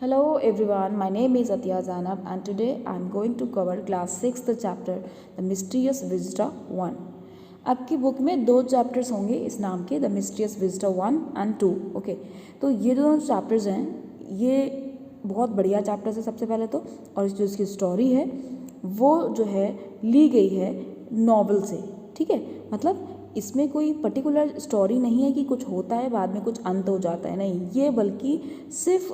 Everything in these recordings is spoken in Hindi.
Hello everyone, my name is Athiya Zainab and today I am going to cover class 6th chapter The Mysterious Visitor 1. आपकी बुक में दो चैप्टर्स होंगे इस नाम के, the mysterious visitor 1 and 2. Okay, तो ये दोनों चैप्टर्स हैं, ये बहुत बढ़िया चैप्टर्स है सबसे पहले तो, और जो इसकी स्टोरी है वो जो है ली गई है नॉवल से. ठीक है, मतलब इसमें कोई पर्टिकुलर स्टोरी नहीं है कि कुछ होता है बाद में कुछ अंत हो जाता है, नहीं, ये बल्कि सिर्फ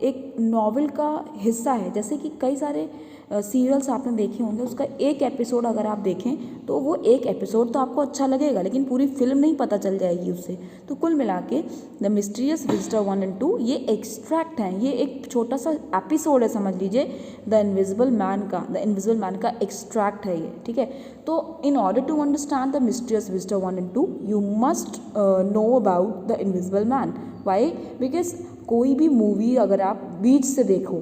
एक नॉवल का हिस्सा है. जैसे कि कई सारे सीरियल्स आपने देखे होंगे, उसका एक एपिसोड अगर आप देखें तो वो एक एपिसोड तो आपको अच्छा लगेगा लेकिन पूरी फिल्म नहीं पता चल जाएगी उससे. तो कुल मिला के द मिस्टीरियस विजिटर 1 and 2 ये एक्सट्रैक्ट हैं, ये एक छोटा सा एपिसोड है, समझ लीजिए द इनविजिबल मैन का एक्सट्रैक्ट है ये. ठीक है, तो in order to understand the mysterious visitor 1 and 2 you must know about the invisible man. Why? Because कोई भी मूवी अगर आप बीच से देखो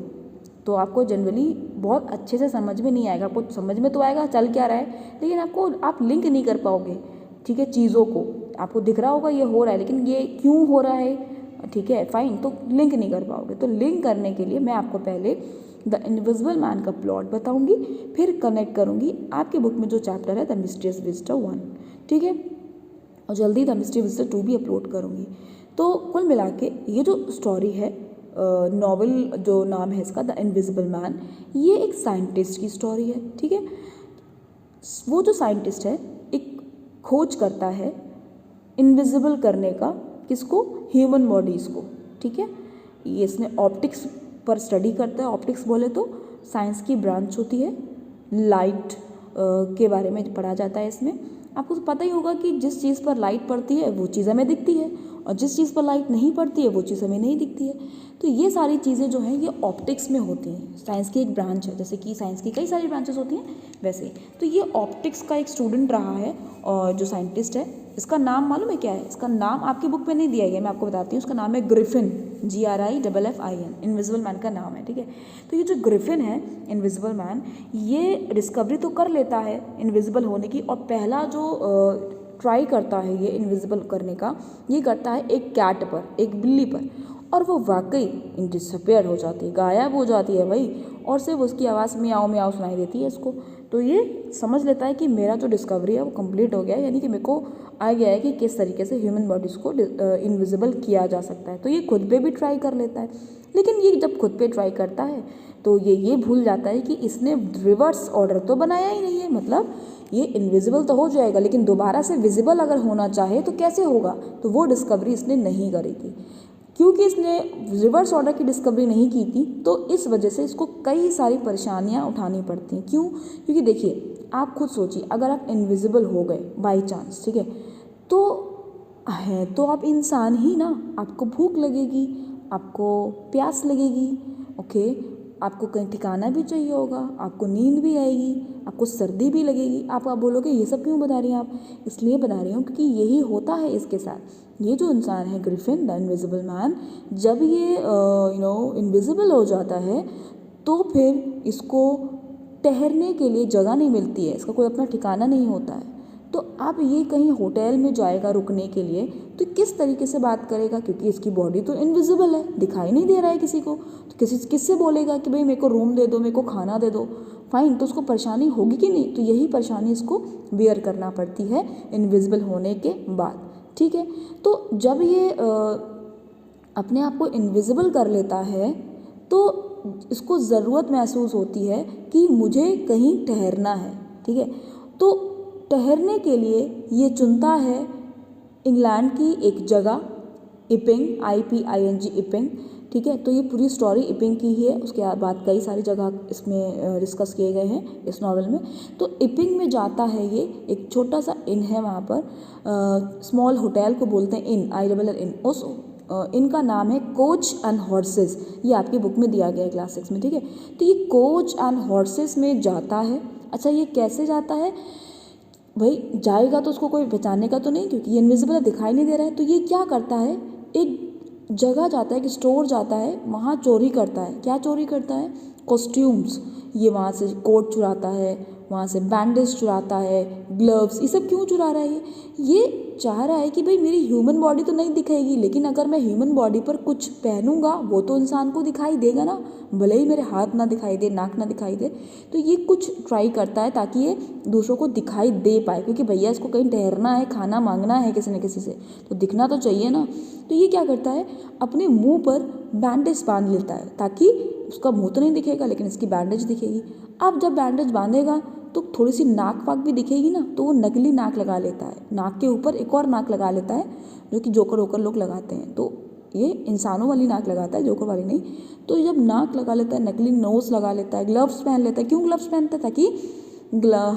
तो आपको जनरली बहुत अच्छे से समझ में नहीं आएगा. आपको समझ में तो आएगा चल क्या रहा है, लेकिन आप लिंक नहीं कर पाओगे. ठीक है, चीज़ों को आपको दिख रहा होगा ये हो रहा है, लेकिन ये क्यों हो रहा है, ठीक है फाइन, तो लिंक नहीं कर पाओगे. तो लिंक करने के लिए मैं आपको पहले द इनविजिबल मैन का प्लॉट बताऊंगी, फिर कनेक्ट करूंगी आपके बुक में जो चैप्टर है द मिस्टीरियस विजिटर 1. ठीक है, और जल्दी द मिस्टीरियस विजिटर 2 भी अपलोड करूंगी. तो कुल मिला के ये जो स्टोरी है, नॉवल जो नाम है इसका द इनविजिबल मैन, ये एक साइंटिस्ट की स्टोरी है. ठीक है, वो जो साइंटिस्ट है एक खोज करता है इनविजिबल करने का, किसको? ह्यूमन बॉडीज़ को. ठीक है, ये इसने ऑप्टिक्स पर स्टडी करता है. ऑप्टिक्स बोले तो साइंस की ब्रांच होती है, लाइट के बारे में पढ़ा जाता है इसमें. आपको तो पता ही होगा कि जिस चीज़ पर लाइट पड़ती है वो चीज़ हमें दिखती है, और जिस चीज़ पर लाइट नहीं पड़ती है वो चीज़ हमें नहीं दिखती है. तो ये सारी चीज़ें जो हैं ये ऑप्टिक्स में होती हैं. साइंस की एक ब्रांच है, जैसे कि साइंस की कई सारी ब्रांचेस होती हैं वैसे ही. तो ये ऑप्टिक्स का एक स्टूडेंट रहा है, और जो साइंटिस्ट है इसका नाम मालूम है क्या है? इसका नाम आपकी बुक में नहीं दिया गया, मैं आपको बताती हूँ. उसका नाम है ग्रिफिन, GRIFFIN, इनविजिबल मैन का नाम है. ठीक है, तो ये जो ग्रिफिन है इनविजिबल मैन, ये डिस्कवरी तो कर लेता है इनविजिबल होने की, और पहला जो ट्राई करता है ये इनविजिबल करने का, ये करता है एक कैट पर, एक बिल्ली पर, और वो वाकई डिसअपियर हो जाती है, गायब हो जाती है भाई, और सिर्फ उसकी आवाज़ म्याऊं म्याऊं सुनाई देती है इसको. तो ये समझ लेता है कि मेरा जो डिस्कवरी है वो कंप्लीट हो गया है, यानी कि मेरे को आ गया है कि किस तरीके से ह्यूमन बॉडीज़ को इनविजिबल किया जा सकता है. तो ये खुद पे भी ट्राई कर लेता है, लेकिन ये जब खुद पे ट्राई करता है तो ये भूल जाता है कि इसने रिवर्स ऑर्डर तो बनाया ही नहीं है. मतलब ये इनविजिबल तो हो जाएगा, लेकिन दोबारा से विजिबल अगर होना चाहे तो कैसे होगा? तो वो डिस्कवरी इसने नहीं करी थी. क्योंकि इसने रिवर्स ऑर्डर की डिस्कवरी नहीं की थी, तो इस वजह से इसको कई सारी परेशानियां उठानी पड़ती हैं. क्यों? क्योंकि देखिए, आप खुद सोचिए, अगर आप इनविजिबल हो गए बाई चांस, ठीक है, तो आप इंसान ही ना. आपको भूख लगेगी, आपको प्यास लगेगी, ओके, आपको कहीं ठिकाना भी चाहिए होगा, आपको नींद भी आएगी, आपको सर्दी भी लगेगी. आप बोलोगे ये सब क्यों बता रही हैं आप? इसलिए बता रही हूँ क्योंकि यही होता है इसके साथ. ये जो इंसान है ग्रिफिन द इनविजिबल मैन, जब ये इनविजिबल हो जाता है तो फिर इसको ठहरने के लिए जगह नहीं मिलती है, इसका कोई अपना ठिकाना नहीं होता है. तो अब ये कहीं होटल में जाएगा रुकने के लिए, तो किस तरीके से बात करेगा? क्योंकि इसकी बॉडी तो इनविजिबल है, दिखाई नहीं दे रहा है किसी को, तो किससे बोलेगा कि भाई मेरे को रूम दे दो, मेरे को खाना दे दो? फाइन, तो उसको परेशानी होगी कि नहीं? तो यही परेशानी इसको बियर करना पड़ती है इनविजिबल होने के बाद. ठीक है, तो जब ये अपने आप को इनविजिबल कर लेता है तो इसको ज़रूरत महसूस होती है कि मुझे कहीं ठहरना है. ठीक है, तो ठहरने के लिए ये चुनता है इंग्लैंड की एक जगह, इपिंग, IPING, इपिंग. ठीक है, तो ये पूरी स्टोरी इपिंग की ही है. उसके बाद कई सारी जगह इसमें डिस्कस किए गए हैं इस नॉवल में. तो इपिंग में जाता है ये, एक छोटा सा इन है वहाँ पर, स्मॉल होटल को बोलते हैं इन, ILL इन. उस इनका नाम है कोच एंड हॉर्सेस. ये आपकी बुक में दिया गया है क्लास 6 में. ठीक है, तो ये कोच एंड हॉर्सेस में जाता है. अच्छा, ये कैसे जाता है भाई? जाएगा तो उसको कोई बचाने का तो नहीं, क्योंकि ये इनविजिबल दिखाई नहीं दे रहा है. तो ये क्या करता है, एक जगह जाता है, कि स्टोर जाता है, वहाँ चोरी करता है. क्या चोरी करता है? कॉस्ट्यूम्स. ये वहाँ से कोट चुराता है, वहाँ से बैंडेज चुराता है, ग्लव्स. ये सब क्यों चुरा रहा है? ये चाह रहा है कि भाई मेरी ह्यूमन बॉडी तो नहीं दिखेगी, लेकिन अगर मैं ह्यूमन बॉडी पर कुछ पहनूंगा वो तो इंसान को दिखाई देगा ना, भले ही मेरे हाथ ना दिखाई दे, नाक ना दिखाई दे। तो ये कुछ ट्राई करता है ताकि ये दूसरों को दिखाई दे पाए, क्योंकि भैया इसको कहीं ठहरना है, खाना मांगना है किसी न किसी से, तो दिखना तो चाहिए ना। तो ये क्या करता है, अपने मुंह पर बैंडेज बांध लेता है, ताकि उसका मुंह तो नहीं दिखेगा लेकिन इसकी बैंडेज दिखेगी। अब जब बैंडेज बांधेगा तो थोड़ी सी नाक वाक भी दिखेगी ना, तो वो नकली नाक लगा लेता है, नाक के ऊपर एक और नाक लगा लेता है, जो कि जोकर वोकर लोग लगाते हैं। तो ये इंसानों वाली नाक लगाता है, जोकर वाली नहीं। तो जब नाक लगा लेता है, नकली नोज लगा लेता है, ग्लव्स पहन लेता है। क्यों ग्लव्स पहनता है? ताकि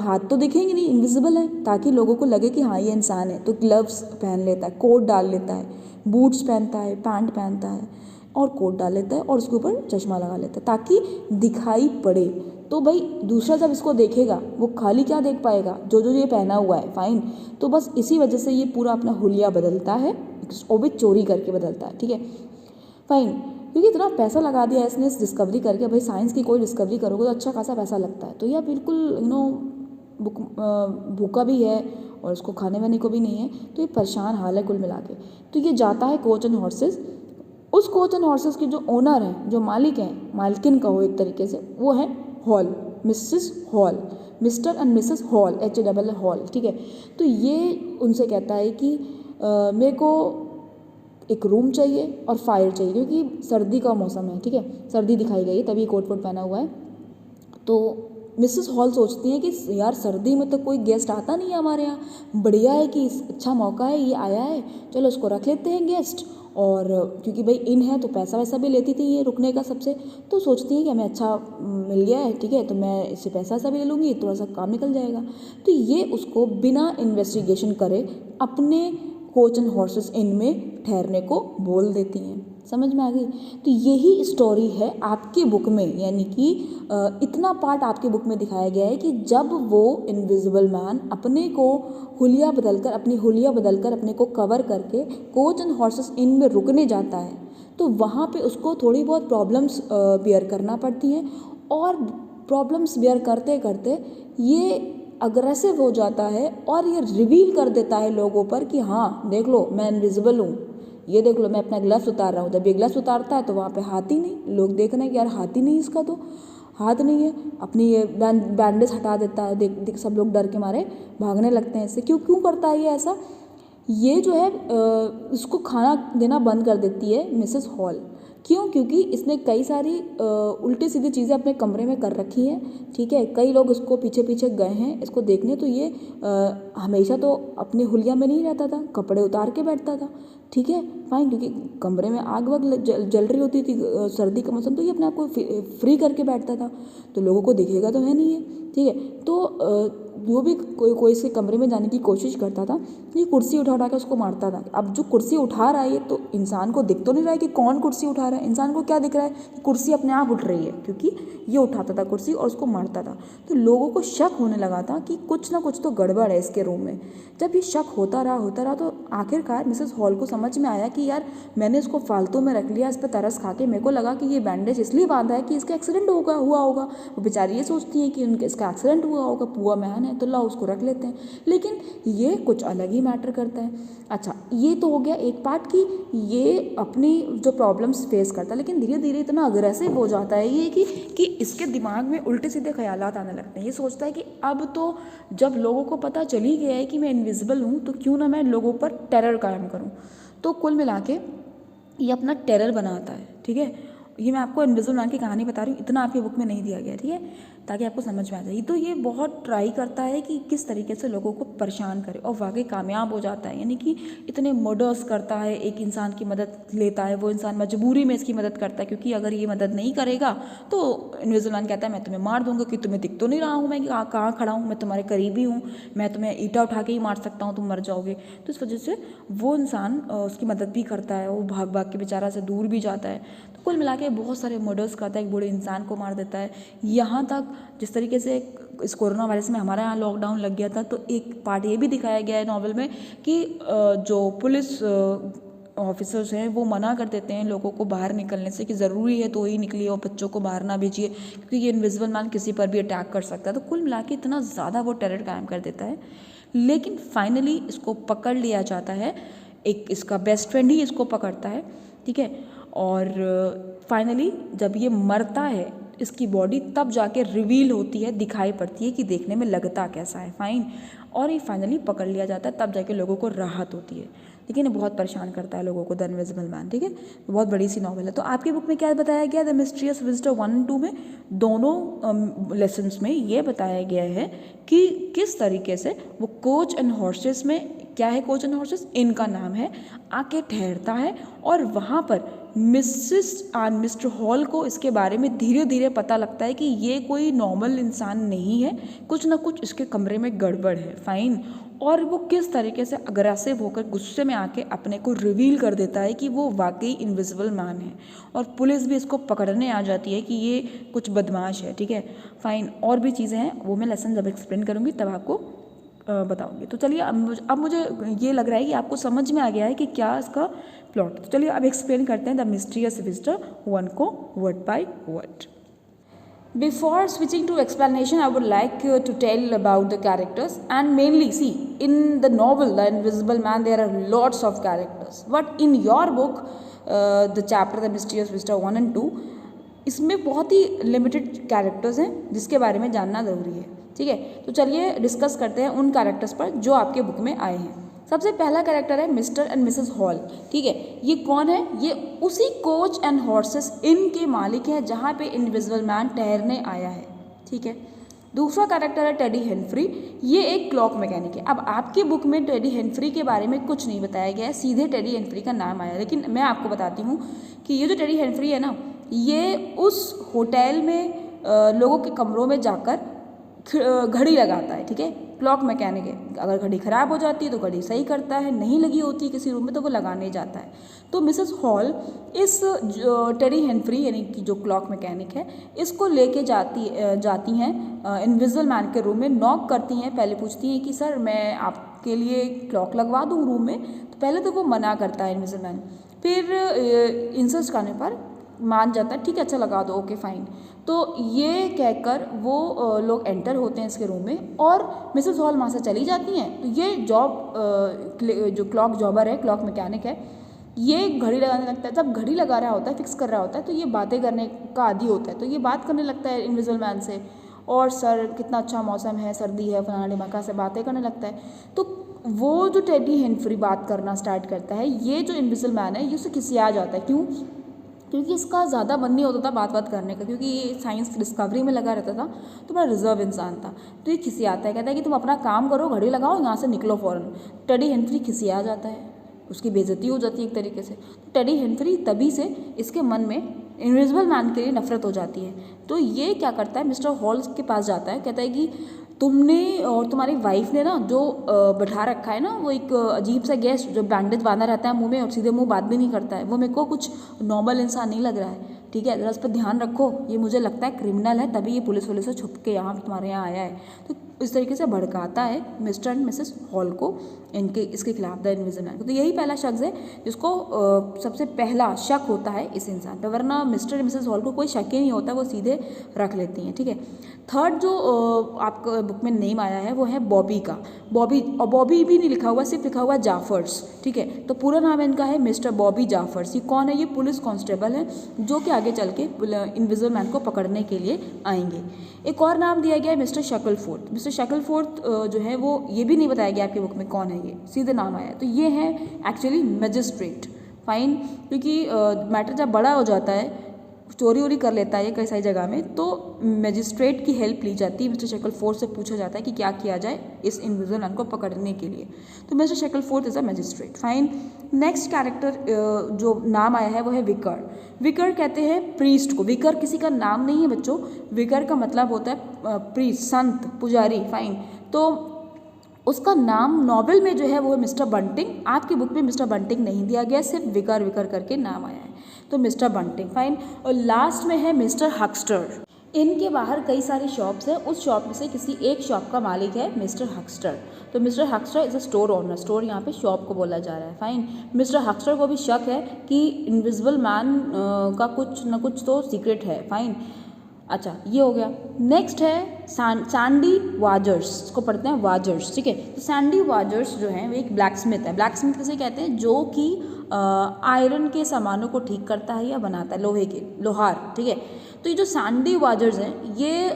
हाथ तो दिखेंगे नहीं, इनविजिबल है, ताकि लोगों को लगे कि हाँ ये इंसान है। तो ग्लव्स पहन लेता है, कोट डाल लेता है, बूट्स पहनता है, पैंट पहनता है और कोट डाल लेता है और उसके ऊपर चश्मा लगा लेता है ताकि दिखाई पड़े। तो भाई दूसरा जब इसको देखेगा वो खाली क्या देख पाएगा, जो ये पहना हुआ है, फाइन। तो बस इसी वजह से ये पूरा अपना हुलिया बदलता है, वो भी चोरी करके बदलता है, ठीक है, फाइन। क्योंकि इतना पैसा लगा दिया है इसने इस डिस्कवरी करके। भाई साइंस की कोई डिस्कवरी करोगे तो अच्छा खासा पैसा लगता है। तो यह बिल्कुल भूखा भी है और उसको खाने वाने को भी नहीं है, तो ये परेशान हाल है कुल मिला के। तो ये जाता है कोच एंड हॉर्सेस। उस कोच एंड हॉर्सेस के जो ओनर हैं, जो मालिक हैं, मालकिन कहो एक तरीके से, वो है hall, Mrs hall, mister and Mrs hall, HALL hall, ठीक है। तो ये उनसे कहता है कि मेरे को एक रूम चाहिए और फायर चाहिए, क्योंकि सर्दी का मौसम है, ठीक है, सर्दी दिखाई गई तभी कोट वोट पहना हुआ है। तो मिसेस हॉल सोचती है कि यार सर्दी में तो कोई गेस्ट आता नहीं है हमारे यहाँ, बढ़िया है कि अच्छा मौका है, ये आया है, चलो उसको रख लेते हैं गेस्ट। और क्योंकि भाई इन है तो पैसा वैसा भी लेती थी ये रुकने का सबसे, तो सोचती है कि हमें अच्छा मिल गया है, ठीक है, तो मैं इससे पैसा सा भी ले लूँगी, थोड़ा सा काम निकल जाएगा। तो ये उसको बिना इन्वेस्टिगेशन करे अपने कोच एंड हॉर्सेस इन में ठहरने को बोल देती हैं। समझ में आ गई? तो यही स्टोरी है आपके बुक में, यानी कि इतना पार्ट आपके बुक में दिखाया गया है कि जब वो इनविजिबल मैन अपने को हुलिया बदलकर अपने को कवर करके कोच एंड हॉर्सेस इन में रुकने जाता है, तो वहाँ पे उसको थोड़ी बहुत प्रॉब्लम्स बियर करना पड़ती हैं। और प्रॉब्लम्स बियर करते करते ये अग्रेसिव हो जाता है और ये रिवील कर देता है लोगों पर कि हाँ देख लो मैं इनविजिबल हूँ, ये देख लो मैं अपना ग्लव्स उतार रहा हूँ। जब ये ग्लव्स उतारता है तो वहाँ पे हाथ ही नहीं, लोग देख रहे हैं कि यार हाथ ही नहीं, इसका तो हाथ नहीं है। अपनी ये बैंडेज हटा देता है, देख सब लोग डर के मारे भागने लगते हैं इससे। क्यों करता है ये ऐसा? ये जो है इसको खाना देना बंद कर देती है मिसेस हॉल। क्यों? क्योंकि इसने कई सारी उल्टी सीधी चीज़ें अपने कमरे में कर रखी हैं, ठीक है। कई लोग इसको पीछे पीछे गए हैं इसको देखने, तो ये हमेशा तो अपने हुलिया में नहीं रहता था, कपड़े उतार के बैठता था, ठीक है, फाइन। क्योंकि कमरे में आग वग जल रही होती थी, सर्दी का मौसम, तो ये अपने आप को फ्री करके बैठता था, तो लोगों को दिखेगा तो है नहीं है, ठीक है। तो जो भी कोई इसके कमरे में जाने की कोशिश करता था, ये कुर्सी उठा के उसको मारता था। अब जो कुर्सी उठा रहा है ये तो इंसान को दिख तो नहीं रहा है कि कौन कुर्सी उठा रहा है, इंसान को क्या दिख रहा है कि कुर्सी अपने आप उठ रही है, क्योंकि ये उठाता था कुर्सी और उसको मारता था। तो लोगों को शक होने लगा था कि कुछ ना कुछ तो गड़बड़ है इसके रूम में। जब ये शक होता रहा तो आखिरकार मिसेस हॉल को समझ में आया कि यार मैंने इसको फालतू में रख लिया, इस पर तरस खा के। मेरे को लगा कि ये बैंडेज इसलिए बांधा है कि इसका एक्सीडेंट हुआ होगा। वो बेचारी ये सोचती है कि इसका एक्सीडेंट हुआ होगा, पुआ महन है, तो लाओ उसको रख लेते हैं। लेकिन ये कुछ अलग ही मैटर करता है। अच्छा, ये तो हो गया एक पार्ट कि ये अपनी जो प्रॉब्लम्स फेस करता है, लेकिन धीरे धीरे इतना अग्रेसिव हो जाता है ये कि इसके दिमाग में उल्टे सीधे ख्यालात आने लगते हैं। ये सोचता है कि अब तो जब लोगों को पता चल ही गया है कि मैं इनविजिबल हूँ, तो क्यों ना मैं लोगों पर टेरर कायम करूँ। तो कुल मिला के ये अपना टेरर बनाता है, ठीक है। ये मैं आपको इनविजिबल मैन की कहानी बता रही हूँ, इतना आपकी बुक में नहीं दिया गया, ठीक है, ताकि आपको समझ में आ जाए। तो ये बहुत ट्राई करता है कि किस तरीके से लोगों को परेशान करे, और वाकई कामयाब हो जाता है। यानी कि इतने मर्डर्स करता है, एक इंसान की मदद लेता है, वो इंसान मजबूरी में इसकी मदद करता है, क्योंकि अगर ये मदद नहीं करेगा तो इनविजिबल मैन कहता है मैं तुम्हें मार दूंगा, कि तुम्हें दिख तो नहीं रहा हूँ मैं कहाँ खड़ा हूँ, मैं तुम्हारे करीबी हूँ, मैं तुम्हें ईंटा उठा के ही मार सकता हूँ, तुम मर जाओगे। तो इस वजह से वो इंसान उसकी मदद भी करता है, वो भाग भाग के बेचारा से दूर भी जाता है। तो कुल मिला के बहुत सारे मर्डर्स करता है, एक बूढ़े इंसान को मार देता है। यहाँ तक जिस तरीके से इस कोरोना वायरस में हमारे यहाँ लॉकडाउन लग गया था, तो एक पार्ट ये भी दिखाया गया है नॉवल में कि जो पुलिस ऑफिसर्स हैं वो मना कर देते हैं लोगों को बाहर निकलने से, कि ज़रूरी है तो ही निकलिए और बच्चों को बाहर ना भेजिए, क्योंकि ये इनविजिबल मैन किसी पर भी अटैक कर सकता है। तो कुल मिला के इतना ज़्यादा वो टेरर कायम कर देता है। लेकिन फाइनली इसको पकड़ लिया जाता है, एक इसका बेस्ट फ्रेंड ही इसको पकड़ता है, ठीक है। और फाइनली जब ये मरता है इसकी बॉडी तब जाके रिवील होती है, दिखाई पड़ती है कि देखने में लगता कैसा है, फाइन। और ये फाइनली पकड़ लिया जाता है, तब जाके लोगों को राहत होती है, लेकिन ये बहुत परेशान करता है लोगों को, द इनविजिबल मैन, ठीक है। बहुत बड़ी सी नॉवल है। तो आपकी बुक में क्या बताया गया, द मिस्टीरियस विजिटर 1 और 2 में दोनों लेसन्स में ये बताया गया है कि किस तरीके से वो कोच एंड हॉर्सेस में, क्या है कोच एंड हॉर्सेस, इनका नाम है, आके ठहरता है और वहाँ पर मिसेस एंड मिस्टर हॉल को इसके बारे में धीरे धीरे पता लगता है कि ये कोई नॉर्मल इंसान नहीं है, कुछ ना कुछ इसके कमरे में गड़बड़ है, फाइन। और वो किस तरीके से अग्रेसिव होकर गुस्से में आके अपने को रिवील कर देता है कि वो वाकई इनविजिबल मैन है, और पुलिस भी इसको पकड़ने आ जाती है कि ये कुछ बदमाश है, ठीक है, फाइन। और भी चीज़ें हैं, वो मैं लेसन जब एक्सप्लेन करूँगी तब आपको बताऊंगी। तो चलिए अब मुझे ये लग रहा है कि आपको समझ में आ गया है कि क्या इसका प्लॉट। तो चलिए अब एक्सप्लेन करते हैं द मिस्टीरियस विजिटर 1 को word by word. Before switching to explanation, I would like to tell about the characters, and mainly see in the novel The Invisible Man there are lots of characters, but in your book the chapter The Mysterious Visitor 1 and 2, इसमें बहुत ही लिमिटेड कैरेक्टर्स हैं जिसके बारे में जानना ज़रूरी है, ठीक है। तो चलिए डिस्कस करते हैं उन कैरेक्टर्स पर जो आपके बुक में आए हैं। सबसे पहला कैरेक्टर है मिस्टर एंड मिसेस हॉल, ठीक है। ये कौन है, ये उसी कोच एंड हॉर्सेस इन के मालिक हैं जहाँ पे इनविजिबल मैन ठहरने आया है, ठीक है। दूसरा कैरेक्टर है टेडी हेनफ्री, ये एक क्लॉक मैकेनिक है। अब आपकी बुक में टेडी हेनफ्री के बारे में कुछ नहीं बताया गया है, सीधे टेडी हेनफ्री का नाम आया, लेकिन मैं आपको बताती हूँ कि ये जो टेडी हेनफ्री है ना, ये उस होटल में लोगों के कमरों में जाकर घड़ी लगाता है, ठीक है, क्लॉक मैकेनिक है। अगर घड़ी ख़राब हो जाती है तो घड़ी सही करता है, नहीं लगी होती है किसी रूम में तो वो लगाने जाता है। तो मिसेस हॉल इस टेडी हेनफ्री यानी कि जो क्लॉक मैकेनिक है इसको लेके जाती हैं इनविजिबल मैन के रूम में, नॉक करती हैं, पहले पूछती हैं कि सर मैं आपके लिए क्लॉक लगवा दूँ रूम में। तो पहले तो वो मना करता है इनविजिबल मैन, फिर इंसिस्ट करने पर मान जाता है, ठीक है अच्छा लगा दो, ओके फाइन। तो ये कहकर वो लोग एंटर होते हैं इसके रूम में और मिसेस हॉल वहाँ से चली जाती हैं। तो ये जो क्लॉक जॉबर है, क्लॉक मैकेनिक है, ये घड़ी लगाने लगता है। जब घड़ी लगा रहा होता है, फिक्स कर रहा होता है, तो ये बातें करने का आदी होता है। तो ये बात करने लगता है इनविजिबल मैन से, और सर कितना अच्छा मौसम है, सर्दी है, फलाना ढिमाका से बातें करने लगता है। तो वो जो टेडी हेनफ्री बात करना स्टार्ट करता है, ये जो इनविजिबल मैन है ये उससे खिसिया जाता है। क्यों? क्योंकि इसका ज़्यादा मन नहीं होता था बात करने का, क्योंकि ये साइंस डिस्कवरी में लगा रहता था, तो बड़ा रिजर्व इंसान था। तो ये खिसियाता है, कहता है कि तुम अपना काम करो, घड़ी लगाओ, यहाँ से निकलो फ़ौरन। टेडी हेनफ्री खिसिया जाता है, उसकी बेइज्जती हो जाती है एक तरीके से। तो टेडी हेनफ्री तभी से इसके मन में इनविजिबल मैन के लिए नफरत हो जाती है। तो ये क्या करता है, मिस्टर हॉल के पास जाता है, कहता है कि तुमने और तुम्हारी वाइफ ने ना जो बैठा रखा है ना, वो एक अजीब सा गेस्ट जो बैंडेज बांधा रहता है मुंह में और सीधे मुंह बात भी नहीं करता है, वो मेरे को कुछ नॉर्मल इंसान नहीं लग रहा है, ठीक है, जरा उस पर ध्यान रखो, ये मुझे लगता है क्रिमिनल है, तभी ये पुलिस से छुप के यहाँ तुम्हारे यहाँ आया है। तो इस तरीके से भड़काता है मिस्टर एंड मिसेस हॉल को इसके खिलाफ, द इनविजिबल मैन को। तो यही पहला शख्स है जिसको सबसे पहला शक होता है इस इंसान पर, वरना मिस्टर एंड मिसेस हॉल को कोई शक ही नहीं होता, वो सीधे रख लेती हैं, ठीक है। थर्ड जो आपको बुक में नेम आया है वो है बॉबी का। बॉबी भी नहीं लिखा हुआ, सिर्फ लिखा हुआ जाफर्स, ठीक है। तो पूरा नाम इनका है मिस्टर बॉबी जाफर्स। ये कौन है? ये पुलिस कांस्टेबल है जो कि आगे चल के इनविजिबल मैन को पकड़ने के लिए आएंगे। एक और नाम दिया गया है मिस्टर शक्लफोर्थ। मिस्टर शक्लफोर्थ जो है वो ये भी नहीं बताया गया आपकी बुक में कौन है, ये सीधे नाम आया है। तो ये है एक्चुअली मैजिस्ट्रेट, फाइन, क्योंकि मैटर जब बड़ा हो जाता है, चोरी वोरी कर लेता है ये कई सारी जगह में, तो मैजिस्ट्रेट की हेल्प ली जाती है। मिस्टर शक्लफोर्थ से पूछा जाता है कि क्या किया जाए इस इनविजिबल मैन को पकड़ने के लिए। तो mister Shuckleforth is a magistrate, fine. Next character जो नाम आया है वो है विकर। विकर कहते हैं प्रीस्ट को। विकर किसी का नाम नहीं है बच्चों, विकर का मतलब होता है प्रीस्ट, संत, पुजारी, फाइन। तो उसका नाम नॉवेल में जो है वो है मिस्टर बंटिंग। आपकी बुक में मिस्टर बंटिंग नहीं दिया गया, सिर्फ विकर करके नाम आया है, तो मिस्टर बंटिंग, फाइन। और लास्ट में है मिस्टर हक्स्टर। इनके बाहर कई सारी शॉप्स हैं, उस शॉप में से किसी एक शॉप का मालिक है मिस्टर हक्स्टर। तो mister Huxter is a store owner, store यहाँ पे शॉप को बोला जा रहा है, फाइन। मिस्टर हक्स्टर को भी शक है कि इनविजिबल मैन का कुछ न कुछ तो सीक्रेट है, फाइन। अच्छा ये हो गया। नेक्स्ट है सैंडी वाजर्स, इसको पढ़ते हैं वाजर्स, ठीक है। तो सैंडी वाजर्स जो है वो एक ब्लैक स्मिथ है। ब्लैक स्मिथ किसे कहते हैं? जो कि आयरन के सामानों को ठीक करता है या बनाता है, लोहे के लोहार, ठीक है। तो ये जो सैंडी वाजर्स हैं ये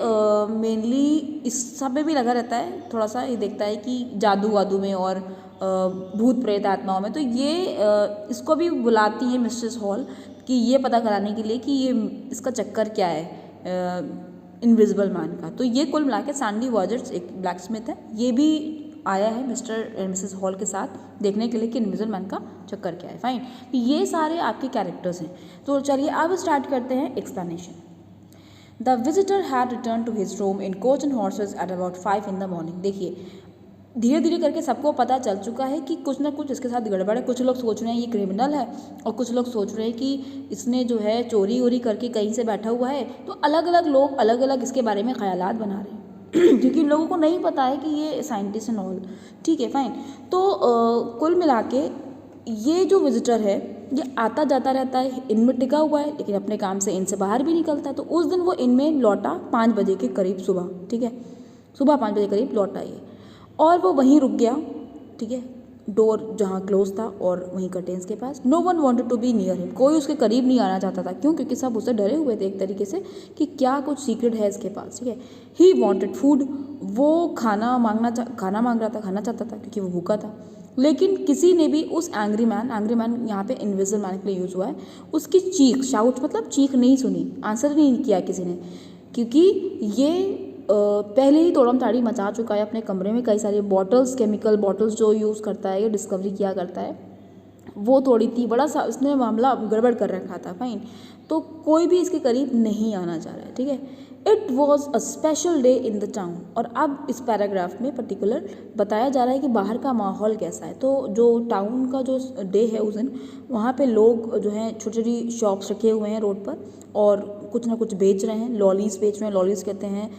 मेनली इस सब में भी लगा रहता है, थोड़ा सा ये देखता है कि जादू वादू में और भूत प्रेत आत्माओं में। तो ये इसको भी बुलाती है मिस्ट्रेस हॉल कि ये पता कराने के लिए कि ये इसका चक्कर क्या है इनविजिबल मैन का। तो ये कुल मिला के सैंडी वाजर्स एक ब्लैक स्मिथ है, ये भी आया है मिस्टर एंड मिसेस हॉल के साथ देखने के लिए कि इनविजिबल मैन का चक्कर क्या है। फाइन, तो ये सारे आपके कैरेक्टर्स हैं। तो चलिए अब स्टार्ट करते हैं explanation. The visitor had return to his room in Coach and Horses at about 5 in the morning। देखिए धीरे धीरे करके सबको पता चल चुका है कि कुछ ना कुछ इसके साथ गड़बड़ है। कुछ लोग सोच रहे हैं ये क्रिमिनल है और कुछ लोग सोच रहे हैं कि इसने जो है चोरी वोरी करके कहीं से बैठा हुआ है। तो अलग अलग लोग अलग अलग इसके बारे में ख्यालात बना रहे हैं क्योंकि इन लोगों को नहीं पता है कि ये साइंटिस्ट एंड ऑल, ठीक है फाइन। तो कुल मिला के ये जो विजिटर है ये आता जाता रहता है, इनमें टिका हुआ है, लेकिन अपने काम से इनसे बाहर भी निकलता है। तो उस दिन वो इनमें लौटा 5 बजे के करीब सुबह, ठीक है, सुबह 5 बजे करीब लौटा ये, और वो वहीं रुक गया, ठीक है, डोर जहाँ क्लोज था और वहीं कर्टेन्स के पास। No one wanted to be near him, कोई उसके करीब नहीं आना चाहता था। क्यों? क्योंकि सब उससे डरे हुए थे एक तरीके से कि क्या कुछ सीक्रेट है इसके पास, ठीक है। ही वॉन्टेड फूड, वो खाना मांग रहा था, खाना चाहता था क्योंकि वो भूखा था। लेकिन किसी ने भी उस एंग्री मैन यहाँ पे इनविजिबल मैन के लिए यूज़ हुआ है, उसकी चीख, शाउट मतलब चीख नहीं सुनी, आंसर नहीं किया किसी ने, क्योंकि ये पहले ही तोड़म ताड़ी मचा चुका है अपने कमरे में। कई सारी बॉटल्स, केमिकल बॉटल्स जो यूज़ करता है, ये डिस्कवरी किया करता है, वो तोड़ी थी, बड़ा सा इसने मामला गड़बड़ कर रखा था, फाइन। तो कोई भी इसके करीब नहीं आना चाह रहा है, ठीक है। It was a special day in the town, और अब इस पैराग्राफ में पर्टिकुलर बताया जा रहा है कि बाहर का माहौल कैसा है। तो जो टाउन का जो डे है उस दिन, वहाँ पे लोग जो हैं छोटी छोटी शॉप्स रखे हुए हैं रोड पर और कुछ ना कुछ बेच रहे हैं, लॉलीज बेच रहे हैं। लॉलीज कहते हैं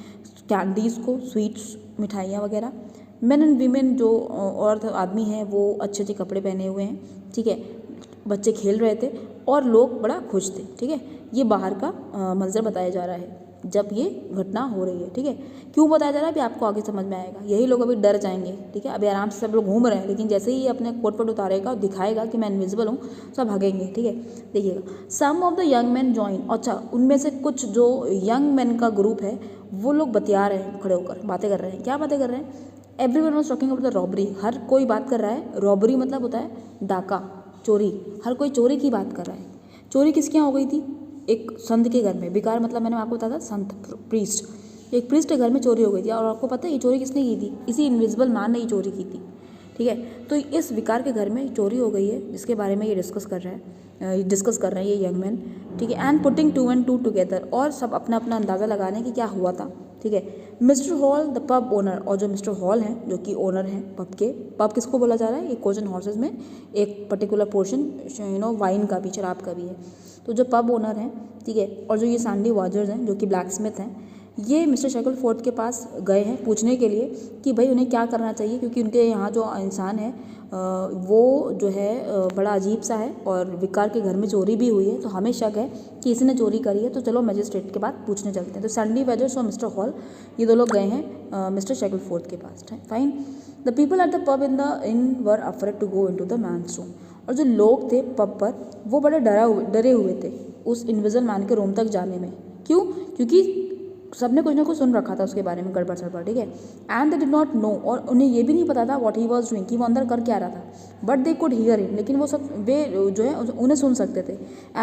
कैंडीज़ को, स्वीट्स, मिठाइयाँ वगैरह। मेन एंड वीमेन जो औरत आदमी हैं वो अच्छे अच्छे कपड़े पहने हुए हैं, ठीक है, बच्चे खेल रहे थे और लोग बड़ा खुश थे, ठीक है। ये बाहर का मंजर बताया जा रहा है जब ये घटना हो रही है, ठीक है। क्यों बताया जा रहा है अभी आपको आगे समझ में आएगा। यही लोग अभी डर जाएंगे, ठीक है, अभी आराम से सब लोग घूम रहे हैं, लेकिन जैसे ही ये अपने कोट पर उतारेगा और दिखाएगा कि मैं इनविजिबल हूँ, सब भागेंगे, ठीक है। देखिएगा, some of the young man join, अच्छा उनमें से कुछ जो यंग मैन का ग्रुप है वो लोग बतिया रहे हैं, खड़े होकर बातें कर रहे हैं। क्या बातें कर रहे हैं? Everyone was talking about the robbery, हर कोई बात कर रहा है। रॉबरी मतलब होता है डाका, चोरी, हर कोई चोरी की बात कर रहा है। चोरी किसके यहाँ हो गई थी? एक संत के घर में। विकार मतलब मैंने आपको बताया था संत, प्रीस्ट। एक प्रीस्ट के घर में चोरी हो गई थी, और आपको पता है ये चोरी किसने की थी? इसी इनविजिबल मैन ने ये चोरी की थी, ठीक है। तो इस विकार के घर में चोरी हो गई है, जिसके बारे में ये डिस्कस कर रहे हैं ये यंग मैन, ठीक है। एंड पुटिंग 2 and 2 टुगेदर, और सब अपना अपना अंदाज़ा लगाने की क्या हुआ था, ठीक है। Mister hall the pub owner, और जो मिस्टर हॉल हैं जो कि ओनर हैं पब के, पब किसको बोला जा रहा है? ये कोच एंड हॉर्सेस में एक पर्टिकुलर पोर्शन वाइन का भी, शराब का भी है। तो जो पब ओनर हैं, ठीक है, और जो ये सैंडी वाजर्स हैं जो कि ब्लैक स्मिथ हैं, ये मिस्टर शेकलफोर्ड के पास गए हैं पूछने के लिए कि भाई उन्हें क्या करना चाहिए, क्योंकि उनके यहाँ जो इंसान है वो जो है बड़ा अजीब सा है और विकार के घर में चोरी भी हुई है। तो हमें शक है कि इसी ने चोरी करी है, तो चलो मजिस्ट्रेट के पास पूछने चलते हैं। तो सैंडी वाजर्स और मिस्टर हॉल ये दो लोग गए हैं मिस्टर शेकलफोर्ड के पास, fine. The people at the pub in were afraid to go into the man's room, और जो लोग थे पब पर वो बड़े डरे हुए थे उस इनविजिबल मैन के रूम तक जाने में। क्यों? क्योंकि सबने कुछ ना कुछ सुन रखा था उसके बारे में, गड़बड़ सड़बड़, ठीक है। And they did not know, और उन्हें ये भी नहीं पता था व्हाट ही वाज डूइंग, कि वो अंदर कर क्या रहा था। But they could hear him, लेकिन वो सब वे जो है उन्हें सुन सकते थे।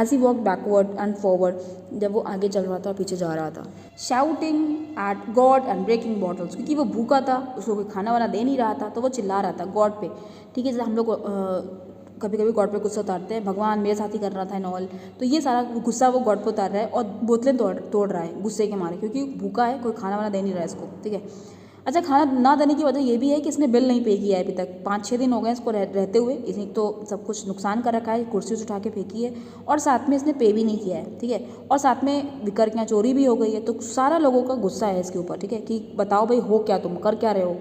As he walk backward and forward, जब वो आगे चल रहा था और पीछे जा रहा था। Shouting at God and breaking bottles, क्योंकि वो भूखा था, उसको कोई खाना वाना दे नहीं रहा था, तो वो चिल्ला रहा था गॉड पे, ठीक है। जैसे हम लोग कभी कभी गॉड पे गुस्सा उतारते हैं, भगवान मेरे साथ ही कर रहा था एंड ऑल, तो ये सारा गुस्सा वो गॉड पे उतार रहा है और बोतलें तोड़ रहा है गुस्से के मारे, क्योंकि भूखा है, कोई खाना वाना दे नहीं रहा है इसको, ठीक है। अच्छा, खाना ना देने की वजह ये भी है कि इसने बिल नहीं पे किया है अभी तक, 5-6 दिन हो गए इसको रहते हुए। इसने तो सब कुछ नुकसान कर रखा है, कुर्सी से उठा के फेंकी है, और साथ में इसने पे भी नहीं किया है, ठीक है। और साथ में विकर के यहाँ चोरी भी हो गई है। तो सारा लोगों का गुस्सा है इसके ऊपर, ठीक है, कि बताओ भाई हो क्या, तुम कर क्या रहे हो,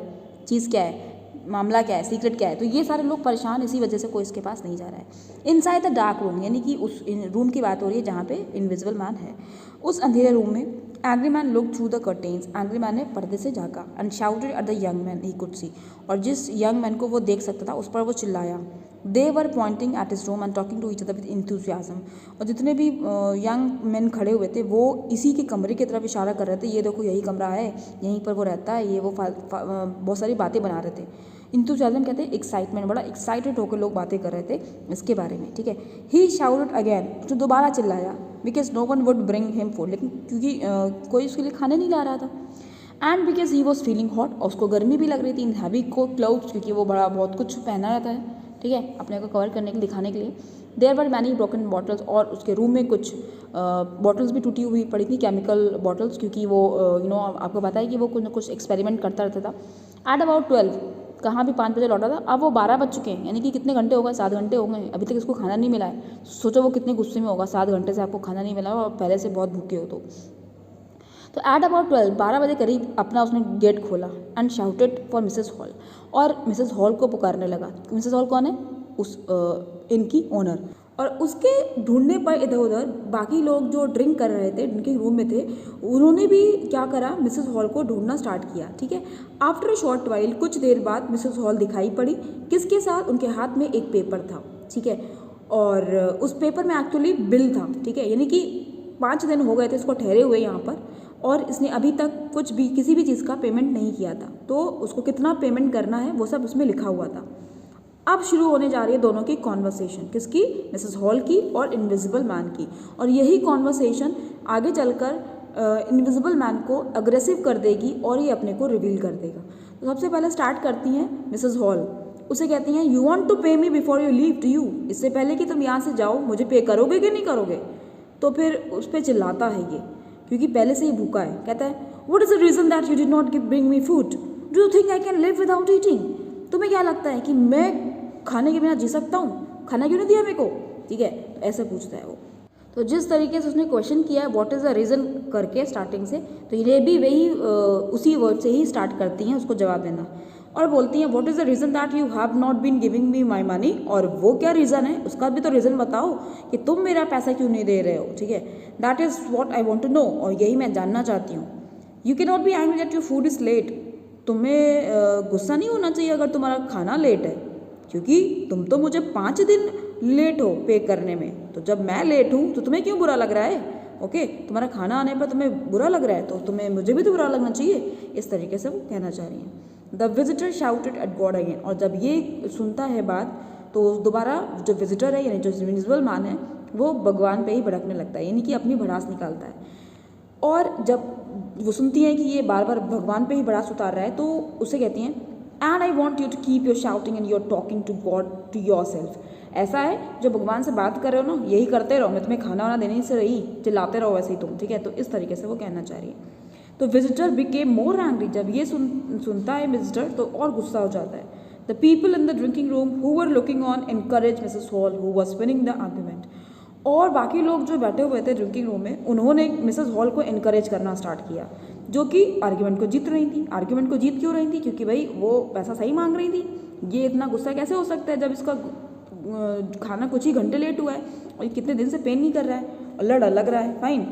चीज़ क्या है, मामला क्या है, सीक्रेट क्या है। तो ये सारे लोग परेशान, इसी वजह से कोई इसके पास नहीं जा रहा है। इनसाइड द डार्क रूम, यानी कि उस रूम की बात हो रही है जहाँ पे इनविजिबल मैन है। उस अंधेरे रूम में angry man look through the curtains, angry man ने पर्दे से झाँका, and shouted at the young man he could see, और जिस यंग मैन को वो देख सकता था उस पर वो चिल्लाया। They were pointing at his room and talking to each other with enthusiasm, और जितने भी यंग मैन खड़े हुए थे वो इसी के कमरे की तरफ इशारा कर रहे थे, ये देखो यही कमरा है, यहीं पर वो रहता है, ये वो बहुत सारी बातें बना रहे थे। इंथुजियाज्म कहते हैं एक्साइटमेंट, बड़ा एक्साइटेड होकर लोग बातें कर रहे थे इसके बारे में, ठीक है। ही शाउटेड अगेन, उसने दोबारा चिल्लाया, because no one would bring him food, लेकिन क्योंकि कोई उसके लिए खाने नहीं ला रहा था। And because he was feeling hot, और उसको गर्मी भी लग रही थी, इन हैवी कोट क्लाउड्स, क्योंकि वो बड़ा बहुत कुछ पहना रहता है, ठीक है, अपने को कवर करने के लिए, दिखाने के लिए। There were many broken bottles, और उसके रूम में कुछ बॉटल्स भी टूटी हुई पड़ी थी, केमिकल बॉटल्स, क्योंकि वो आपको पता है कि वो कुछ न कुछ एक्सपेरिमेंट करता रहता था। एट अबाउट 12, कहाँ भी 5 बजे लौटा था, अब वो 12 बज चुके हैं, यानी कि कितने घंटे हो गए, 7 घंटे हो गए, अभी तक इसको खाना नहीं मिला है। सोचो वो कितने गुस्से में होगा, 7 घंटे से आपको खाना नहीं मिला और पहले से बहुत भूखे हो। तो एट अबाउट 12 बजे करीब अपना उसने गेट खोला and shouted for Mrs hall, और मिसेस हॉल को पुकारने लगा। मिसेस हॉल कौन है? उस इनकी ओनर। और उसके ढूंढने पर इधर उधर बाकी लोग जो ड्रिंक कर रहे थे, जिनके रूम में थे, उन्होंने भी क्या करा, मिसेस हॉल को ढूंढना स्टार्ट किया, ठीक है। आफ्टर अ शॉर्ट वाइल, कुछ देर बाद मिसेस हॉल दिखाई पड़ी, किसके साथ? उनके हाथ में एक पेपर था, ठीक है, और उस पेपर में एक्चुअली बिल था, ठीक है, यानी कि 5 दिन हो गए थे इसको ठहरे हुए यहाँ पर, और इसने अभी तक कुछ भी किसी भी चीज़ का पेमेंट नहीं किया था, तो उसको कितना पेमेंट करना है वो सब उसमें लिखा हुआ था। अब शुरू होने जा रही है दोनों की कॉन्वर्सेशन, किसकी? मिसेस हॉल की और इनविजिबल मैन की, और यही कॉन्वर्सेशन आगे चलकर इनविजिबल मैन को अग्रेसिव कर देगी और ये अपने को रिवील कर देगा। तो सबसे पहले स्टार्ट करती हैं मिसेस हॉल, उसे कहती हैं, you want to pay me before you leave, to you, इससे पहले कि तुम यहाँ से जाओ मुझे पे करोगे कि नहीं करोगे? तो फिर उस पर चिल्लाता है ये, क्योंकि पहले से ही भूखा है। कहता है, what is the reason that you did not bring me food, do you think I can live without eating, तुम्हें क्या लगता है कि मैं खाने के बिना जी सकता हूँ? खाना क्यों नहीं दिया मेरे को? ठीक है, ऐसे पूछता है वो। तो जिस तरीके से उसने क्वेश्चन किया है व्हाट इज़ द रीज़न करके स्टार्टिंग से, तो ये भी वही उसी वर्ड से ही स्टार्ट करती हैं उसको जवाब देना, और बोलती हैं, what is the reason that you have not been giving me my money, और वो क्या रीज़न है उसका भी तो रीज़न बताओ कि तुम मेरा पैसा क्यों नहीं दे रहे हो, ठीक है। That is what I want to know, और यही मैं जानना चाहती हूँ। You can not be angry that your food is late, तुम्हें गुस्सा नहीं होना चाहिए अगर तुम्हारा खाना लेट है, क्योंकि तुम तो मुझे 5 दिन लेट हो पे करने में, तो जब मैं लेट हूँ तो तुम्हें क्यों बुरा लग रहा है? ओके, तुम्हारा खाना आने पर तुम्हें बुरा लग रहा है तो तुम्हें मुझे भी तो बुरा लगना चाहिए, इस तरीके से वो कहना चाह रही हैं। The visitor shouted at God again, और जब ये सुनता है बात तो दोबारा जो विजिटर है यानी जो इनविजिबल मैन है वो भगवान पे ही भड़कने लगता है, यानी कि अपनी भड़ास निकालता है। और जब वो सुनती हैं कि ये बार बार भगवान पे ही भड़ास उतार रहा है तो उसे कहती हैं, and I want you to keep your shouting and your talking to God to your self, ऐसा है जो भगवान से बात कर रहे हो ना यही करते रहो, मैं तुम्हें खाना वाना देने से रही, चिल्लाते रहो वैसे ही तुम, ठीक है। तो इस तरीके से वो कहना चाह रही है। तो विजिटर बिकेम मोर एंग्री, जब ये सुनता है विजिटर तो और गुस्सा हो जाता है। The people in the drinking room who were looking on encourage Mrs hall who was winning the argument, और बाकी लोग जो बैठे हुए थे ड्रिंकिंग रूम में उन्होंने मिसेस हॉल को इनकरेज करना स्टार्ट किया, जो कि आर्ग्यूमेंट को जीत रही थी। आर्ग्यूमेंट को जीत क्यों रही थी? क्योंकि भाई वो पैसा सही मांग रही थी, ये इतना गुस्सा कैसे हो सकता है जब इसका खाना कुछ ही घंटे लेट हुआ है और कितने दिन से पेन नहीं कर रहा है और लग रहा है, फाइन।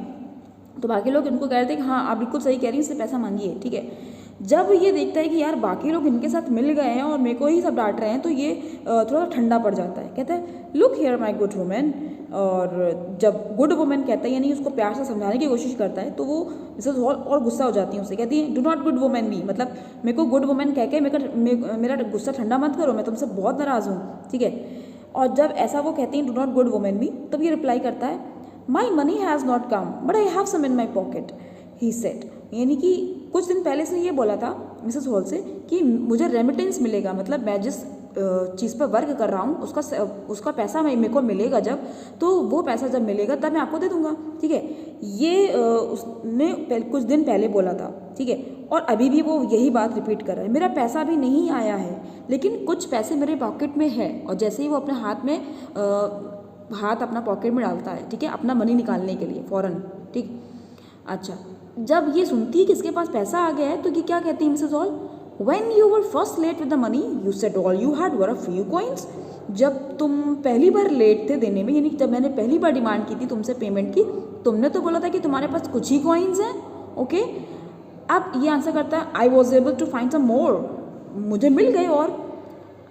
तो बाकी लोग इनको कह रहे थे कि हाँ आप बिल्कुल सही कह रही हैं, इससे पैसा मांगिए, ठीक है। जब ये देखता है कि यार बाकी लोग इनके साथ मिल गए हैं और मेरे को ही सब डांट रहे हैं तो ये थोड़ा ठंडा पड़ जाता है। कहता है, look here my good woman, और जब गुड वुमन कहता है यानी उसको प्यार से समझाने की कोशिश करता है तो वो मिसेस हॉल और गुस्सा हो जाती है, उससे कहती है, डू नॉट गुड वुमन मी, मतलब मेरे को गुड वुमन कह के मेरा गुस्सा ठंडा मत करो, मैं तुमसे बहुत नाराज़ हूँ, ठीक है। और जब ऐसा वो कहती हैं, do not good woman me, तब ये रिप्लाई करता है, my money has not come but I have some in my pocket, he said, यानी कि कुछ दिन पहले इसने ये बोला था मिसेस हॉल से कि मुझे रेमिटेंस मिलेगा, मतलब मैं जिस चीज़ पर वर्क कर रहा हूँ उसका पैसा मेरे को मिलेगा जब, तो वो पैसा जब मिलेगा तब मैं आपको दे दूँगा, ठीक है। ये उसने कुछ दिन पहले बोला था, ठीक है, और अभी भी वो यही बात रिपीट कर रहा है, मेरा पैसा अभी नहीं आया है लेकिन कुछ पैसे मेरे पॉकेट में है। और जैसे ही वो अपने हाथ अपना पॉकेट में डालता है, ठीक है, अपना मनी निकालने के लिए फ़ौरन, ठीक। अच्छा, जब ये सुनती है कि इसके पास पैसा आ गया है तो ये क्या कहती है Mrs hall, When you were first late with the money, you said all you had were a few coins. जब तुम पहली बार लेट थे देने में, यानी जब मैंने पहली बार डिमांड की थी तुमसे पेमेंट की, तुमने तो बोला था कि तुम्हारे पास कुछ ही कॉइन्स हैं, ओके, अब ये आंसर करता है I was able to find some more, मुझे मिल गए और।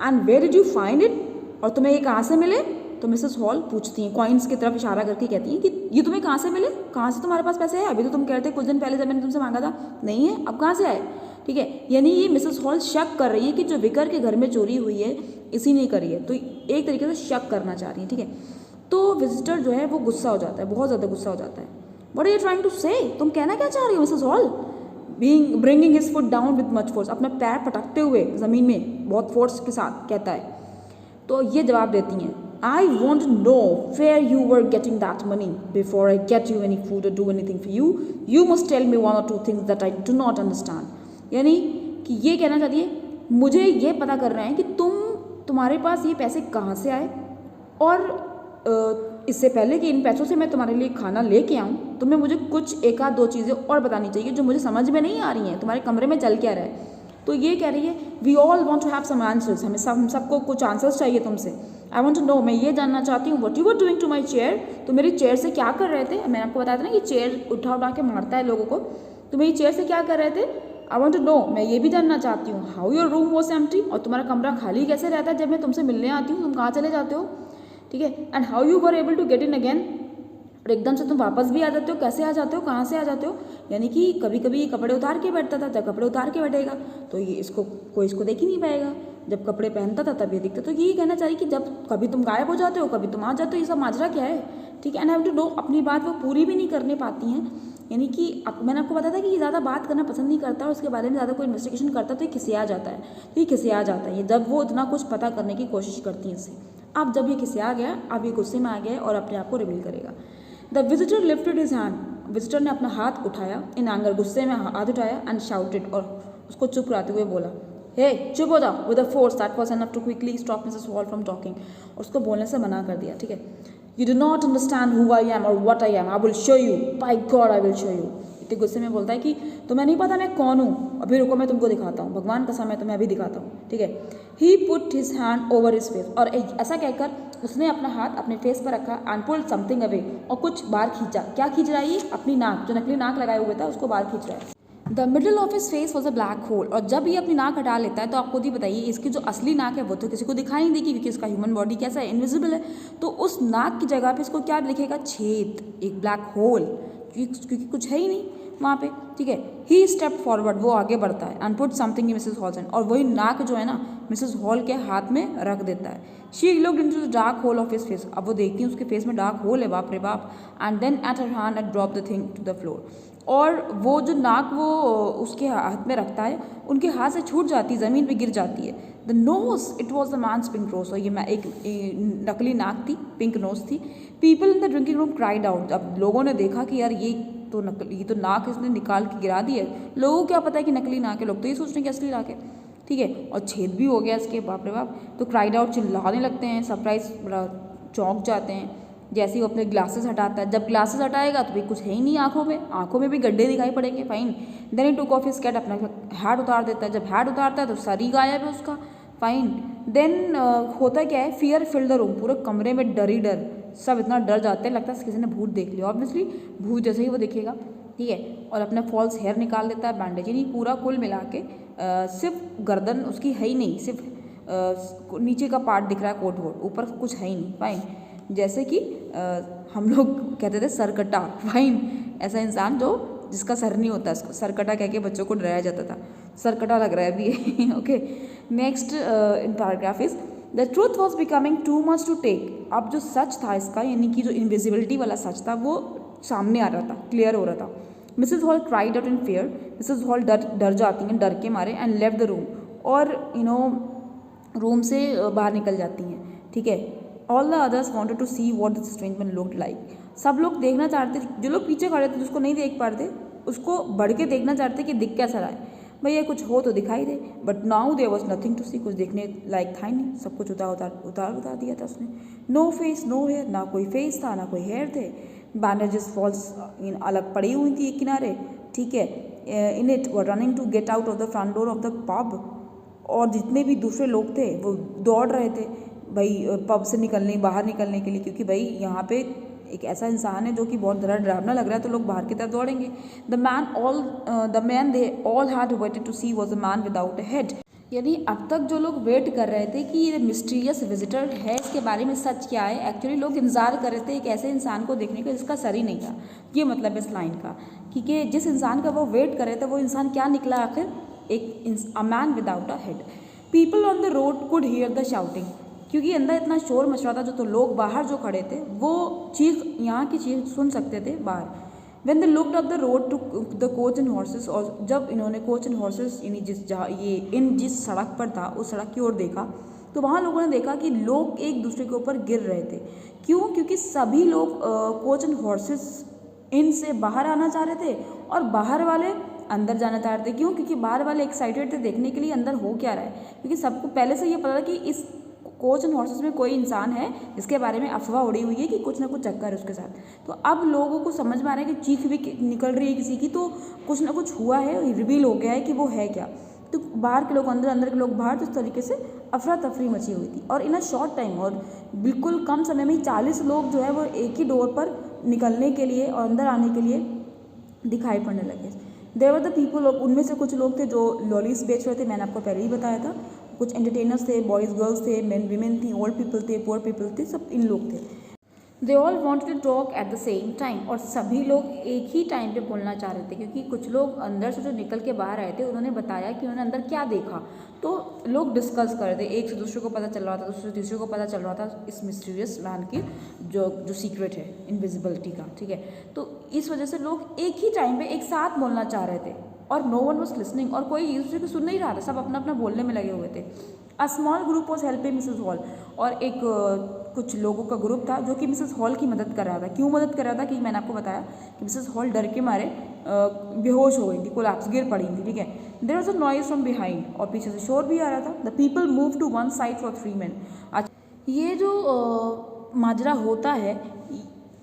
And where did you find it, और तुम्हें ये कहाँ से मिले? तो मिसेस हॉल पूछती हैं, कॉइन्स की तरफ इशारा करके कहती हैं कि ये तुम्हें कहाँ से मिले, कहाँ से तुम्हारे पास पैसे है? अभी तो तुम कह रहे थे कुछ दिन पहले जब मैंने तुमसे मांगा था नहीं है, अब कहाँ से आए? ठीक है, यानी ये मिसेस हॉल शक कर रही है कि जो विकर के घर में चोरी हुई है इसी ने करी है, तो एक तरीके से शक करना चाह रही है। ठीक है, तो विजिटर जो है वो गुस्सा हो जाता है, बहुत ज़्यादा गुस्सा हो जाता है। What are you trying to say, तुम कहना क्या चाह रही हो Mrs Hall? Bringing his foot down with much force, अपना पैर पटकते हुए ज़मीन में बहुत फोर्स के साथ कहता है। तो ये जवाब देती हैं, I want know where you were getting that money before I get you any food or do anything for you, you must tell me one or two things that I do not understand. यानी कि ये कहना चाहती है, मुझे ये पता करना है कि तुम्हारे पास ये पैसे कहाँ से आए, और इससे पहले कि इन पैसों से मैं तुम्हारे लिए खाना लेके आऊँ, तुम्हें मुझे कुछ एक आध दो चीज़ें और बतानी चाहिए जो मुझे समझ में नहीं आ रही हैं, तुम्हारे कमरे में चल क्या रहा है। तो ये कह रही है, we all want to have some answers, हम सबको कुछ आंसर्स चाहिए तुमसे। आई वॉन्ट टू नो, मैं ये जानना चाहती हूँ, what you were doing to my chair, तो मेरी चेयर से क्या कर रहे थे? मैंने आपको बताया था ना कि चेयर उठा उठा के मारता है लोगों को, तो मेरी चेयर से क्या कर रहे थे? आई वॉन्ट टू नो, मैं ये भी जानना चाहती हूँ, how your room was empty, और तुम्हारा कमरा खाली कैसे रहता है जब मैं तुमसे मिलने आती हूँ, तुम कहाँ चले जाते हो? ठीक है, and how you were able to get in again, और एकदम से तुम वापस भी आ जाते हो, कैसे आ जाते हो, कहाँ से आ जाते हो? यानी कि कभी कभी ये कपड़े उतार के बैठता था, जब कपड़े उतार के बैठेगा तो ये कोई इसको देख ही नहीं पाएगा, जब कपड़े पहनता था तब ये दिखता। तो यही कहना चाहिए कि जब कभी तुम गायब हो जाते हो, कभी तुम आ जाते हो, ये सब माजरा क्या है? ठीक है, एंड हैव टू नो, अपनी बात वो पूरी भी नहीं करने पाती हैं। यानी कि मैंने आपको बताया था कि ये ज़्यादा बात करना पसंद नहीं करता, और उसके बारे में ज़्यादा कोई इन्वेस्टिगेशन करता तो ये खिसिया जाता है, तो ये खिसिया जाता है ये जब वो इतना कुछ पता करने की कोशिश करती है इससे। अब जब ये खिसिया गया, अब ये गुस्से में आ गया और अपने आप को रिवील करेगा। The visitor lifted his hand, visitor ने अपना हाथ उठाया, इन एंगर, गुस्से में हाथ उठाया, एंड शाउटेड, और उसको चुप कराते हुए बोला, हे चुप हो जाओ, with a force that was enough to quickly stop Mrs Hall from talking, उसको बोलने से मना कर दिया। ठीक है, you do not understand who I am or what I am, I will show you, by God I will show you. इतने गुस्से में बोलता है कि तुम्हें नहीं पता मैं कौन हूँ, अभी रुको मैं तुमको दिखाता हूँ, भगवान का समय तुम्हें अभी दिखाता हूँ। ठीक है, he put his hand over his face, और ऐसा कहकर उसने अपना हाथ अपने फेस पर रखा, एंड पुल्ड समथिंग अवे, और कुछ बाहर खींचा। क्या खींच रहा है ये? अपनी नाक, जो नकली नाक लगाए हुए था उसको बाहर खींच रहा है। The middle of his face was a black hole, और जब ये अपनी नाक हटा लेता है तो आप खुद ही बताइए, इसकी जो असली नाक है वो तो किसी को दिखाई नहीं देगी, क्योंकि इसका ह्यूमन बॉडी कैसा है, इनविजिबल है। तो उस नाक की जगह पे इसको क्या दिखेगा? छेद, एक ब्लैक होल, क्योंकि कुछ है ही नहीं वहाँ पे। ठीक है, ही स्टेप फॉरवर्ड, वो आगे बढ़ता है, and put something in Mrs hall, और वही नाक जो है ना मिसेस हॉल के हाथ में रख देता है। She looked into the dark hole of his face, अब वो देखती है उसके फेस में डार्क होल है, बाप रे बाप, and then at her hand and drop the thing to the floor, और वो जो नाक वो उसके हाथ में रखता है, उनके हाथ से छूट जाती है, ज़मीन पे गिर जाती है। The nose, it was the man's pink nose, और ये एक नकली नाक थी, पिंक नोज थी। People in the drinking room cried out, अब लोगों ने देखा कि यार ये तो नाक इसने निकाल के गिरा दी है। लोगों को क्या पता है कि नकली नाक है, लोग तो ये सोच रहे हैं कि असली नाक है। ठीक है, और छेद भी हो गया इसके, बाप रे बाप। तो क्राइड आउट, चिल्लाने लगते हैं, सरप्राइज, बड़ा चौंक जाते हैं। जैसे ही वो अपने ग्लासेस हटाता है, जब ग्लासेस हटाएगा तो भी कुछ है ही नहीं आंखों में भी गड्ढे दिखाई पड़ेंगे, fine. Then he took off his cat, अपना हैट उतार देता है, जब हैट उतारता है तो सर ही गायब है उसका, फाइन। देन होता क्या है, फियर फिल द रूम, पूरे कमरे में डर ही डर, सब इतना डर जाते हैं, लगता है किसी ने भूत देख लिया, ऑब्वियसली भूत जैसे ही वो देखेगा। ठीक है, और अपना फॉल्स हेयर निकाल देता है, बैंडेज, यानी पूरा कुल मिला के सिर्फ गर्दन उसकी है ही नहीं, सिर्फ नीचे का पार्ट दिख रहा है, कोट वोट, ऊपर कुछ है ही नहीं, फाइन। जैसे कि हम लोग कहते थे सरकटा, फाइन, ऐसा इंसान जो जिसका सर नहीं होता, उसको सरकटा कह के बच्चों को डराया जाता था, सरकटा लग रहा है अभी। Okay, next in paragraph is the truth was becoming too much to take, अब जो सच था इसका, यानी कि जो इनविजिबिलिटी वाला सच था वो सामने आ रहा था, क्लियर हो रहा था। Mrs Hall cried out in fear, Mrs Hall डर जाती हैं, डर के मारे, एंड लेफ्ट द रूम, और रूम से बाहर निकल जाती हैं। ठीक है, all the others wanted to see what this strange man looked like, सब लोग देखना चाहते, जो लोग पीछे खड़े थे जिसको नहीं देख पा रहे थे, उसको बढ़ के देखना चाहते कि दिख कैसा रहा है, भैया कुछ हो तो दिखाई दे, but now there was nothing to see, कुछ देखने लायक था ही नहीं, सब कुछ उतार दिया था उसने। नो फेस नो हेयर, ना कोई फेस था ना कोई हेयर थे, बैंडेजेस फॉल्स अलग पड़ी हुई थी एक किनारे। ठीक है, in it were running to get out of the front door of the pub, और जितने भी दूसरे लोग थे वो दौड़ रहे थे भाई पब से बाहर निकलने के लिए, क्योंकि भाई यहाँ पे एक ऐसा इंसान है जो कि बहुत ज़्यादा डरावना लग रहा है, तो लोग बाहर की तरफ दौड़ेंगे। The man they all had waited to see was a man without a head. यानी अब तक जो लोग वेट कर रहे थे कि ये मिस्टीरियस विजिटर है, इसके बारे में सच क्या है, एक्चुअली लोग इंतजार कर रहे थे एक ऐसे इंसान को देखने का जिसका सर ही नहीं था। ये मतलब इस लाइन का, क्योंकि जिस इंसान का वो वेट कर रहे थे वो इंसान क्या निकला आखिर, एक अ man without a head. People on the road could hear the shouting, क्योंकि अंदर इतना शोर मच रहा था जो, तो लोग बाहर जो खड़े थे वो चीख, यहाँ की चीख सुन सकते थे बाहर। When they looked up the road to the coach and horses, और जब इन्होंने कोच एंड हॉर्सेस यानी जिस सड़क पर था उस सड़क की ओर देखा, तो वहाँ लोगों ने देखा कि लोग एक दूसरे के ऊपर गिर रहे थे। क्यों? क्योंकि सभी लोग कोच एंड हॉर्सेस इन से बाहर आना चाह रहे थे और बाहर वाले अंदर जाना चाह रहे थे। क्यों? क्योंकि बाहर वाले एक्साइटेड थे देखने के लिए अंदर हो क्या रहा है, क्योंकि सबको पहले से ये पता था कि इस कोच एंड हॉर्सेस में कोई इंसान है जिसके बारे में अफवाह उड़ी हुई है कि कुछ ना कुछ चक्कर है उसके साथ। तो अब लोगों को समझ में आ रहा है कि चीख भी निकल रही है किसी की, तो कुछ ना कुछ हुआ है, रिवील हो गया है कि वो है क्या। तो बाहर के लोग अंदर, अंदर के लोग बाहर, तो इस तरीके से अफरा तफरी मची हुई थी। और इन अ शॉर्ट टाइम, और बिल्कुल कम समय में 40 लोग जो है वो एक ही डोर पर निकलने के लिए और अंदर आने के लिए दिखाई पड़ने लगे। देयर वर द पीपल, उनमें से कुछ लोग थे जो लॉलीज बेच रहे थे, मैंने आपको पहले ही बताया था। कुछ एंटरटेनर्स थे, बॉयज़ गर्ल्स थे, मेन वीमेन थी, ओल्ड पीपल थे, पुअर पीपल थे, सब इन लोग थे। They all wanted to talk at the same time, और सभी लोग एक ही टाइम पे बोलना चाह रहे थे, क्योंकि कुछ लोग अंदर से जो निकल के बाहर आए थे उन्होंने बताया कि उन्होंने अंदर क्या देखा। तो लोग डिस्कस कर रहे थे, एक से दूसरे को पता चल रहा था, दूसरे से तीसरे को पता चल रहा था इस मिस्टीरियस मैन की जो सीक्रेट है इनविजिबिलिटी का, ठीक है। तो इस वजह से लोग एक ही टाइम पे एक साथ बोलना चाह रहे थे, और नो वन वॉज लिसनिंग, और कोई एक दूसरे को सुन नहीं रहा था, सब अपना अपना बोलने में लगे हुए थे। A small group was helping Mrs hall, और एक कुछ लोगों का ग्रुप था जो कि मिसेस हॉल की मदद कर रहा था। क्यों मदद कर रहा था कि मैंने आपको बताया कि मिसेस हॉल डर के मारे बेहोश हो गई थी, कोलैप्स, गिर पड़ी थी, ठीक है। There was a noise from behind, और पीछे से शोर भी आ रहा था। The people move to one side for 3 men। ये जो माजरा होता है,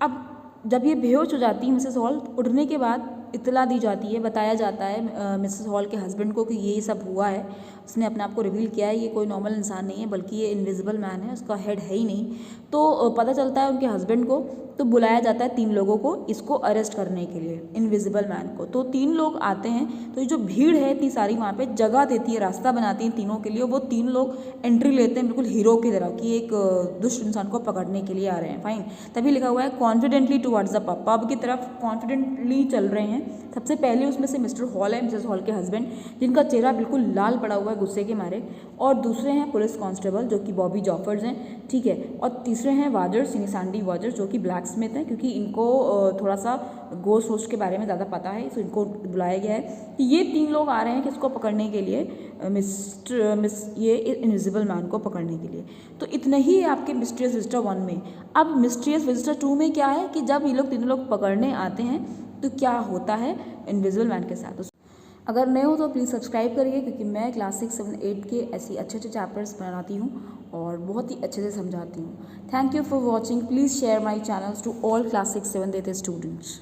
अब जब ये बेहोश हो जाती है मिसेस हॉल, उठने के बाद इतला दी जाती है, बताया जाता है मिसेस हॉल के हस्बैंड को कि ये सब हुआ है, उसने अपने आप को रिवील किया है, ये कोई नॉर्मल इंसान नहीं है बल्कि ये इनविजिबल मैन है, उसका हेड है ही नहीं। तो पता चलता है उनके हस्बैंड को, तो बुलाया जाता है 3 लोगों को इसको अरेस्ट करने के लिए, इनविजिबल मैन को। तो 3 लोग आते हैं, तो ये जो भीड़ है इतनी सारी वहाँ पे जगह देती है, रास्ता बनाती है तीनों के लिए। वो 3 लोग एंट्री लेते हैं बिल्कुल हीरो की तरह, कि एक दुष्ट इंसान को पकड़ने के लिए आ रहे हैं, फाइन। तभी लिखा हुआ है confidently towards the pub, pub की तरफ कॉन्फिडेंटली चल रहे हैं। सबसे पहले उसमें से मिस्टर हॉल है, मिसेस हॉल के हस्बैंड, जिनका चेहरा बिल्कुल लाल पड़ा हुआ है गुस्से के मारे, और दूसरे हैं पुलिस कांस्टेबल जो कि बॉबी जॉफर्स हैं, ठीक है, और तीसरे हैं वाजर्स, यानी सैंडी वाजर्स, जो कि ब्लैक स्मिथ हैं, क्योंकि इनको थोड़ा सा गोस्ट वोस्ट के बारे में ज़्यादा पता है, तो इनको बुलाया गया है कि ये 3 लोग आ रहे हैं किसको पकड़ने के लिए, ये इनविजिबल मैन को पकड़ने के लिए। तो इतने ही है आपके मिस्टीरियस विजिटर 1 में। अब मिस्टीरियस विजिटर 2 में क्या है कि जब ये लोग 3 लोग पकड़ने आते हैं तो क्या होता है इनविजिबल मैन के साथ। अगर नए हो तो प्लीज़ सब्सक्राइब करिए, क्योंकि मैं क्लास 6, 7, 8 के ऐसी अच्छे अच्छे चैप्टर्स बनाती हूँ और बहुत ही अच्छे से समझाती हूँ। Thank you for watching. Please share my channels to all class 6, 7, 8 students.